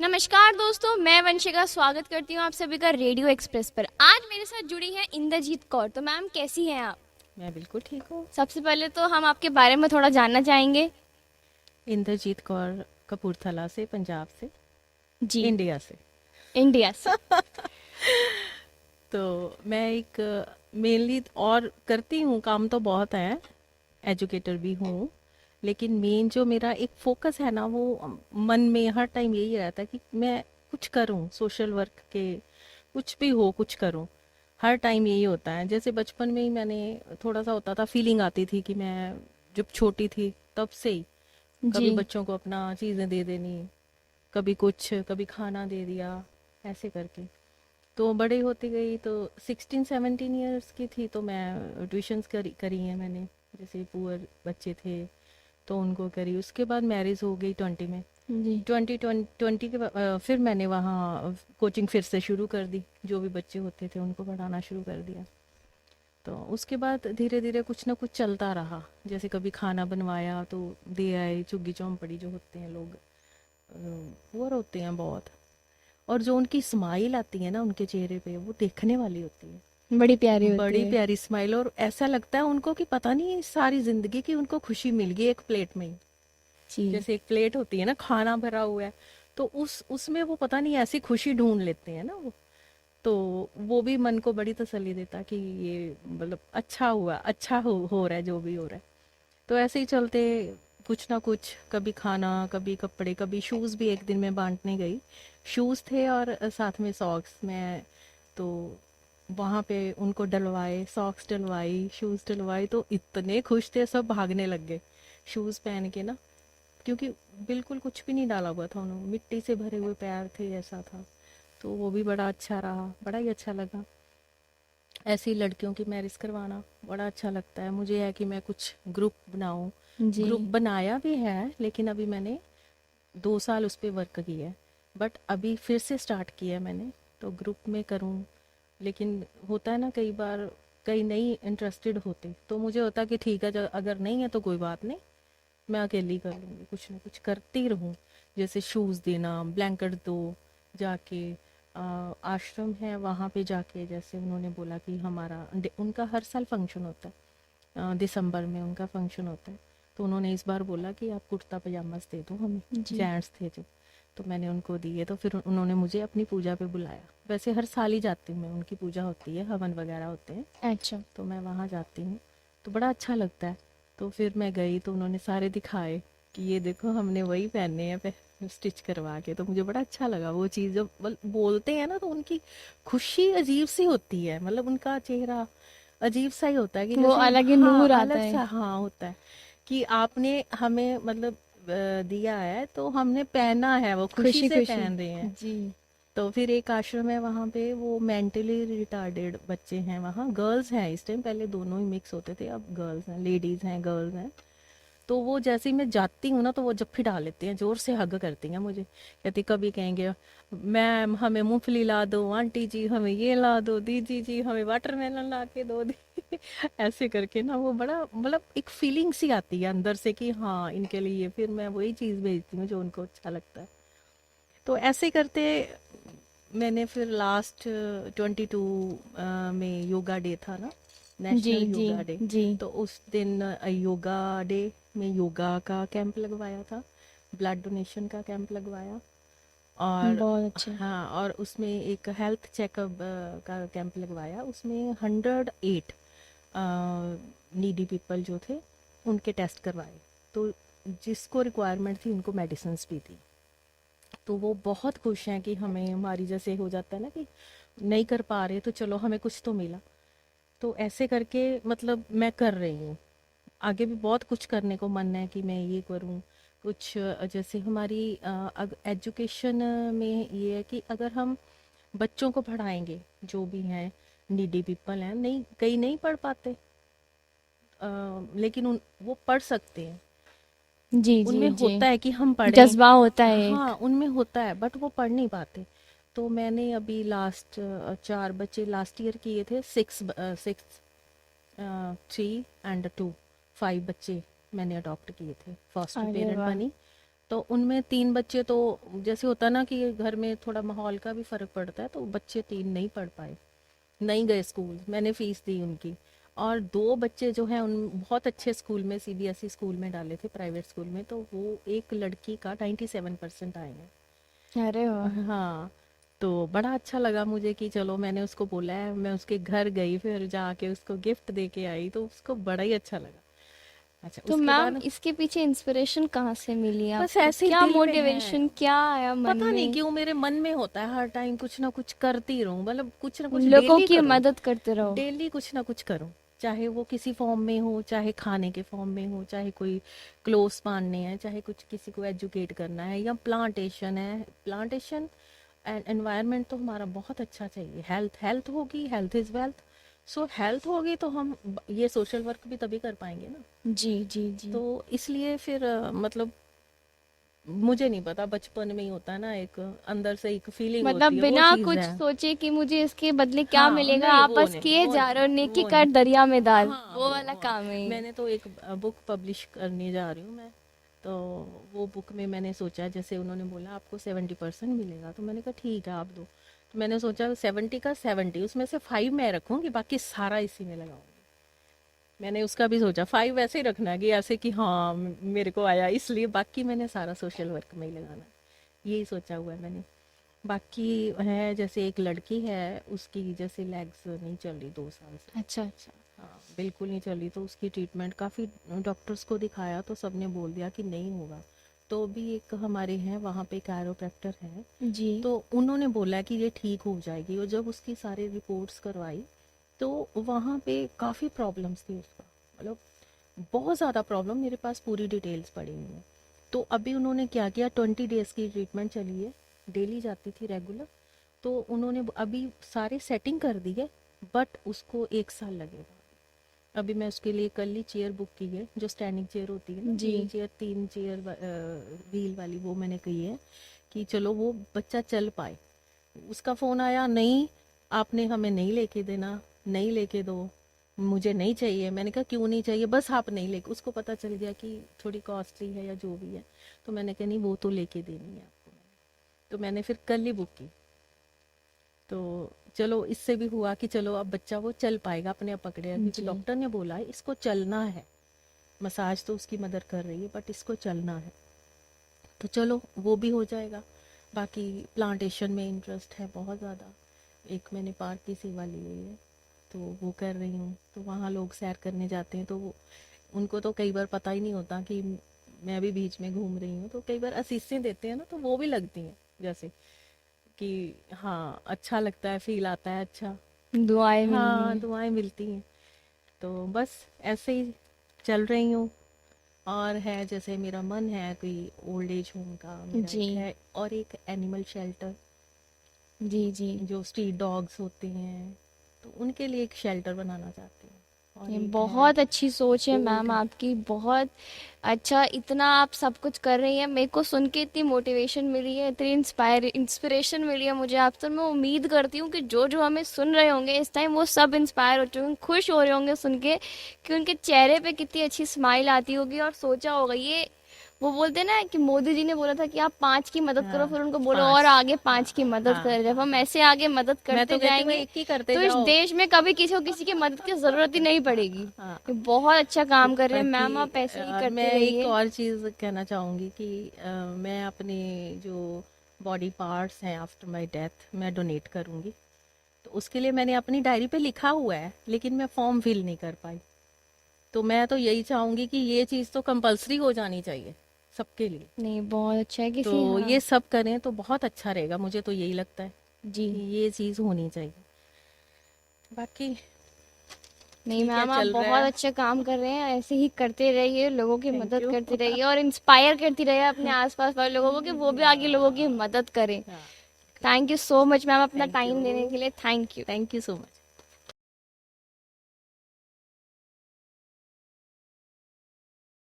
नमस्कार दोस्तों, मैं वंशिका स्वागत करती हूँ आप सभी का रेडियो एक्सप्रेस पर। आज मेरे साथ जुड़ी है इंद्रजीत कौर। तो मैम कैसी हैं आप? मैं बिल्कुल ठीक हूँ। सबसे पहले तो हम आपके बारे में थोड़ा जानना चाहेंगे। इंद्रजीत कौर, कपूरथला से, पंजाब से, जी। इंडिया से। इंडिया से। तो मैं एक मेनली और करती हूँ, काम तो बहुत है, एजुकेटर भी हूँ, लेकिन मेन जो मेरा एक फोकस है ना, वो मन में हर टाइम यही रहता है कि मैं कुछ करूँ, सोशल वर्क के कुछ भी हो, कुछ करूँ। हर टाइम यही होता है। जैसे बचपन में ही मैंने थोड़ा सा होता था, फीलिंग आती थी कि मैं जब छोटी थी तब से ही जी। कभी बच्चों को अपना चीज़ें दे देनी, कभी कुछ, कभी खाना दे दिया, ऐसे करके। तो बड़े होती गई तो 16-17 ईयर्स की थी तो मैं ट्यूशन्स करी हैं मैंने। जैसे पुअर बच्चे थे तो उनको करी। उसके बाद मैरिज हो गई 20 में। जी। 20 के फिर मैंने वहाँ कोचिंग फिर से शुरू कर दी। जो भी बच्चे होते थे उनको पढ़ाना शुरू कर दिया। तो उसके बाद धीरे धीरे कुछ ना कुछ चलता रहा। जैसे कभी खाना बनवाया तो दे आए, झुग्गी चौंपड़ी जो होते हैं लोग, पुअर होते हैं बहुत, और जो उनकी स्माइल आती है ना उनके चेहरे पे, वो देखने वाली होती है। बड़ी प्यारी होती बड़ी है। प्यारी स्माइल, और ऐसा लगता है उनको कि पता नहीं सारी जिंदगी की उनको खुशी मिल गई एक प्लेट में ही। जी। जैसे एक प्लेट होती है ना, खाना भरा हुआ है, तो उसमें वो पता नहीं ऐसी खुशी ढूंढ लेते हैं ना वो। तो वो भी मन को बड़ी तसल्ली देता कि ये मतलब अच्छा हुआ, अच्छा हो रहा है जो भी हो रहा है। तो ऐसे ही चलते, कुछ ना कुछ, कभी खाना, कभी कपड़े, कभी शूज़ भी एक दिन मैं बांटने गई। शूज़ थे और साथ में सॉक्स में। तो वहाँ पे उनको डलवाए, सॉक्स डलवाई, शूज़ डलवाई, तो इतने खुश थे, सब भागने लग गए शूज़ पहन के ना। क्योंकि बिल्कुल कुछ भी नहीं डाला हुआ था उन्होंने, मिट्टी से भरे हुए पैर थे, ऐसा था। तो वो भी बड़ा अच्छा रहा, बड़ा ही अच्छा लगा। ऐसी लड़कियों की मैरिज करवाना बड़ा अच्छा लगता है। मुझे है कि मैं कुछ ग्रुप बनाऊं। जी। ग्रुप बनाया भी है, लेकिन अभी मैंने 2 साल उस पर वर्क किया है। बट अभी फिर से स्टार्ट किया है मैंने, तो ग्रुप में करूं। लेकिन होता है ना कई बार, कई नहीं इंटरेस्टेड होते, तो मुझे होता है कि ठीक है, अगर नहीं है तो कोई बात नहीं, मैं अकेली कर लूँगी, कुछ ना कुछ करती रहूँ। जैसे शूज़ देना, ब्लैंकेट दो, जाके आश्रम है वहाँ पे जाके, जैसे उन्होंने बोला कि उनका हर साल फंक्शन होता है, दिसंबर में उनका फंक्शन होता है। तो उन्होंने इस बार बोला कि आप कुर्ता पजामास दे दो हमें, जी। जेंट्स थे जो। तो मैंने उनको दिए, तो फिर उन्होंने मुझे अपनी पूजा पे बुलाया। वैसे हर साल ही जाती हूँ मैं, उनकी पूजा होती है, हवन वगैरह होते हैं, अच्छा। तो मैं वहाँ जाती हूँ। तो बड़ा अच्छा लगता है। तो फिर मैं गई तो उन्होंने सारे दिखाए कि ये देखो हमने वही पहने हैं स्टिच करवा के। तो मुझे बड़ा अच्छा लगा वो चीज़। जब बोलते हैं ना तो उनकी खुशी अजीब सी होती है, मतलब उनका चेहरा अजीब सा ही होता है कि वो जैसे, अलग ही हाँ, नूर आता अलग है। सा, हाँ, होता है कि आपने हमें मतलब दिया है तो हमने पहना है, वो खुशी खुशी से खुशी। पहन रहे हैं। जी। तो फिर एक आश्रम है वहाँ पे, वो मेंटली रिटार्डेड बच्चे हैं वहाँ, गर्ल्स हैं इस टाइम, पहले दोनों ही मिक्स होते थे, अब गर्ल्स हैं, लेडीज़ हैं, गर्ल्स हैं। तो वो जैसे ही मैं जाती हूँ ना, तो वो जप्फी डाल लेते हैं, जोर से हग करती हैं मुझे। कहती, कभी कहेंगे मैम हमें मूंगफली ला दो, आंटी जी हमें ये ला दो, दीदी जी हमें वाटरमेलन ला के दो दी ऐसे करके ना, वो बड़ा मतलब एक फीलिंग सी आती है अंदर से कि हाँ इनके लिए फिर मैं वही चीज़ भेजती हूँ जो उनको अच्छा लगता है। तो ऐसे करते मैंने फिर लास्ट 22 में योगा डे था ना, जी। नेशनल जी। योगा डे। जी। तो उस दिन योगा डे में योगा का कैंप लगवाया था, ब्लड डोनेशन का कैंप लगवाया। और बहुत अच्छा। हाँ, और उसमें एक हेल्थ चेकअप का कैंप लगवाया। उसमें 108 नीडी पीपल जो थे उनके टेस्ट करवाए। तो जिसको रिक्वायरमेंट थी उनको मेडिसिन भी दी। तो वो बहुत खुश हैं कि हमें, हमारी जैसे हो जाता है ना कि नहीं कर पा रहे तो चलो हमें कुछ तो मिला। तो ऐसे करके मतलब मैं कर रही हूँ। आगे भी बहुत कुछ करने को मन है कि मैं ये करूँ कुछ। जैसे हमारी एजुकेशन में ये है कि अगर हम बच्चों को पढ़ाएंगे, जो भी हैं नीडी पीपल हैं, नहीं, कई नहीं पढ़ पाते, लेकिन वो पढ़ सकते हैं। जी। जी। उनमें जी। होता है कि हम पढ़ें, जज्बा होता है एक। हाँ उनमें होता है, बट वो पढ़ नहीं पाते। तो मैंने अभी लास्ट 4 बच्चे लास्ट ईयर किए थे, सिक्स 3 एंड 2, 5 बच्चे मैंने अडॉप्ट किए थे, फॉस्टर अरे पेरेंट वाह। बनी। तो उनमें 3 बच्चे तो जैसे होता ना कि घर में थोड़ा माहौल का भी फर्क पड़ता है, तो बच्चे 3 नहीं पढ़ पाए, नहीं गए स्कूल, मैंने फीस दी उनकी। और 2 बच्चे जो हैं उन बहुत अच्छे स्कूल में, सीबीएसई स्कूल में डाले थे, प्राइवेट स्कूल में, तो वो एक लड़की का 97% आए हैं। अरे वाह। हाँ, तो बड़ा अच्छा लगा मुझे कि चलो, मैंने उसको बोला है, मैं उसके घर गई, फिर जाके उसको गिफ्ट दे के आई, तो उसको बड़ा ही अच्छा लगा। अच्छा, तो उसके मैम बाद इसके पीछे इंस्पिरेशन कहाँ से मिली बस आपको, ऐसे ही क्या दिल में है, मोटिवेशन क्या आया मन पता नहीं में? क्यों मेरे मन में होता है हर टाइम कुछ ना कुछ करती रहूं, मतलब कुछ ना कुछ लोगों डेली की करूं, मदद करते रहो। डेली कुछ ना कुछ करूं, चाहे वो किसी फॉर्म में हो, चाहे खाने के फॉर्म में हो, चाहे कोई क्लोथ्स बांधने हैं, चाहे कुछ किसी को एजुकेट करना है, या प्लांटेशन है। प्लांटेशन एंड एनवायरनमेंट तो हमारा बहुत अच्छा चाहिए। हेल्थ, हेल्थ होगी, health is wealth. So health होगी तो हम ये सोशल वर्क भी तभी कर पाएंगे ना। जी जी जी। तो इसलिए फिर मतलब मुझे नहीं पता, बचपन में ही होता है ना, एक अंदर से एक फीलिंग मतलब होती है, वो बिना चीज कुछ है। सोचे कि मुझे इसके बदले क्या हाँ, मिलेगा, नहीं, आप वो बस नहीं, किए वो जा रहे नहीं, हो, नेकी वो कर नहीं। दरिया में डाल, हाँ, वो वाला वो काम है ये। मैंने तो एक बुक पब्लिश करने जा रही हूँ मैं। तो वो बुक में मैंने सोचा, जैसे उन्होंने बोला आपको 70% मिलेगा, तो मैंने कहा ठीक है, आप दो। तो मैंने सोचा 70 का 70, उसमें से 5 मैं रखूंगी, बाकी सारा इसी में लगाऊंगी। मैंने उसका भी सोचा 5 ऐसे ही रखना है कि ऐसे कि हाँ मेरे को आया, इसलिए बाकी मैंने सारा सोशल वर्क में ही लगाना है, यही सोचा हुआ है मैंने। बाकी है, जैसे एक लड़की है, उसकी जैसे लेग्स नहीं चल रही 2 साल से। अच्छा अच्छा। हाँ, बिल्कुल नहीं चल रही, तो उसकी ट्रीटमेंट काफ़ी डॉक्टर्स को दिखाया, तो सबने बोल दिया कि नहीं होगा। तो भी एक हमारे हैं वहाँ पे कैरोप्रैक्टर हैं, जी। तो उन्होंने बोला कि ये ठीक हो जाएगी। और जब उसकी सारी रिपोर्ट्स करवाई, तो वहाँ पे काफ़ी प्रॉब्लम्स थी उसका, मतलब बहुत ज़्यादा प्रॉब्लम, मेरे पास पूरी डिटेल्स पड़ी हुई हैं। तो अभी उन्होंने क्या किया, 20 डेज़ की ट्रीटमेंट चली है, डेली जाती थी रेगुलर। तो उन्होंने अभी सारे सेटिंग कर दी है, बट उसको 1 साल लगेगा। अभी मैं उसके लिए कल ही चेयर बुक की है, जो स्टैंडिंग चेयर होती है ना, जी। 3 चेयर, 3 चेयर व्हील वाली, वो मैंने कही है कि चलो वो बच्चा चल पाए। उसका फ़ोन आया, नहीं आपने हमें नहीं लेके देना, नहीं लेके दो, मुझे नहीं चाहिए। मैंने कहा क्यों नहीं चाहिए, बस आप नहीं लेके, उसको पता चल गया कि थोड़ी कॉस्टली है या जो भी है, तो मैंने कहा नहीं वो तो लेके देनी है आपको। तो मैंने फिर कल ही बुक की। तो चलो इससे भी हुआ कि चलो अब बच्चा वो चल पाएगा, अपने आप पकड़ेगा, क्योंकि जी। डॉक्टर ने बोला है इसको चलना है। मसाज तो उसकी मदद कर रही है, बट इसको चलना है, तो चलो वो भी हो जाएगा। बाकी प्लांटेशन में इंटरेस्ट है बहुत ज़्यादा। एक मैंने पार्क की सेवा ली हुई है, तो वो कर रही हूँ। तो वहाँ लोग सैर करने जाते हैं, तो उनको तो कई बार पता ही नहीं होता कि मैं भी बीच में घूम रही हूँ, तो कई बार असीसें देते हैं ना, तो वो भी लगती हैं, जैसे कि हाँ अच्छा लगता है, फील आता है अच्छा। दुआएं मिलनी हाँ, है। दुआएं मिलती हैं। तो बस ऐसे ही चल रही हूँ। और है, जैसे मेरा मन है कोई ओल्ड एज होम का, मेरा जी एक है, और एक एनिमल शेल्टर, जी जी। जो स्ट्रीट डॉग्स होते हैं, तो उनके लिए एक शेल्टर बनाना चाहती हूँ। और ये एक है बहुत अच्छी सोच है मैम ओल्ड। आपकी, बहुत अच्छा। इतना आप सब कुछ कर रही हैं, मेरे को सुन के इतनी मोटिवेशन मिली है, इतनी इंस्पिरेशन मिली है मुझे आपसे। मैं उम्मीद करती हूँ कि जो जो हमें सुन रहे होंगे इस टाइम, वो सब इंस्पायर हो चुके होंगे, खुश हो रहे होंगे सुन के कि उनके चेहरे पे कितनी अच्छी स्माइल आती होगी, और सोचा होगा ये, वो बोलते हैं ना कि मोदी जी ने बोला था कि आप 5 की मदद करो, हाँ, फिर उनको बोलो और 5। आगे हाँ 5 की मदद हाँ करें। जब हाँ हम हाँ। ऐसे आगे मदद मैं करते तो कहती हूँ जाएंगे, एक ही करते तो इस जाओ। देश में कभी किसी को किसी की मदद की जरूरत ही नहीं पड़ेगी। हाँ। ये बहुत अच्छा काम कर रहे हैं बाकी मैम, आप ऐसे ही मैं करते एक रहिए। और चीज़ कहना चाहूँगी कि मैं अपने जो बॉडी पार्ट्स हैं आफ्टर माय डेथ मैं डोनेट करूँगी। तो उसके लिए मैंने अपनी डायरी पे लिखा हुआ है, लेकिन मैं फॉर्म फिल नहीं कर पाई। तो मैं तो यही चाहूँगी कि ये चीज़ तो कंपलसरी हो जानी चाहिए सबके लिए। नहीं, बहुत अच्छा है तो किसी, हाँ। ये सब करें तो बहुत अच्छा रहेगा, मुझे तो यही लगता है जी। कि ये चीज़ होनी चाहिए। बाकी नहीं ठीक है, मैम, आप चल रहा बहुत है। अच्छा काम कर रहे हैं, ऐसे ही करते रहिए, लोगों की थैंक मदद यू। करते रहिए, और इंस्पायर करती रहिए अपने आसपास वाले लोगों को कि वो भी आगे लोगों की मदद करें। हाँ, thank you so much ma'am, अपना थैंक टाइम देने यू। के लिए, thank you. Thank you so much.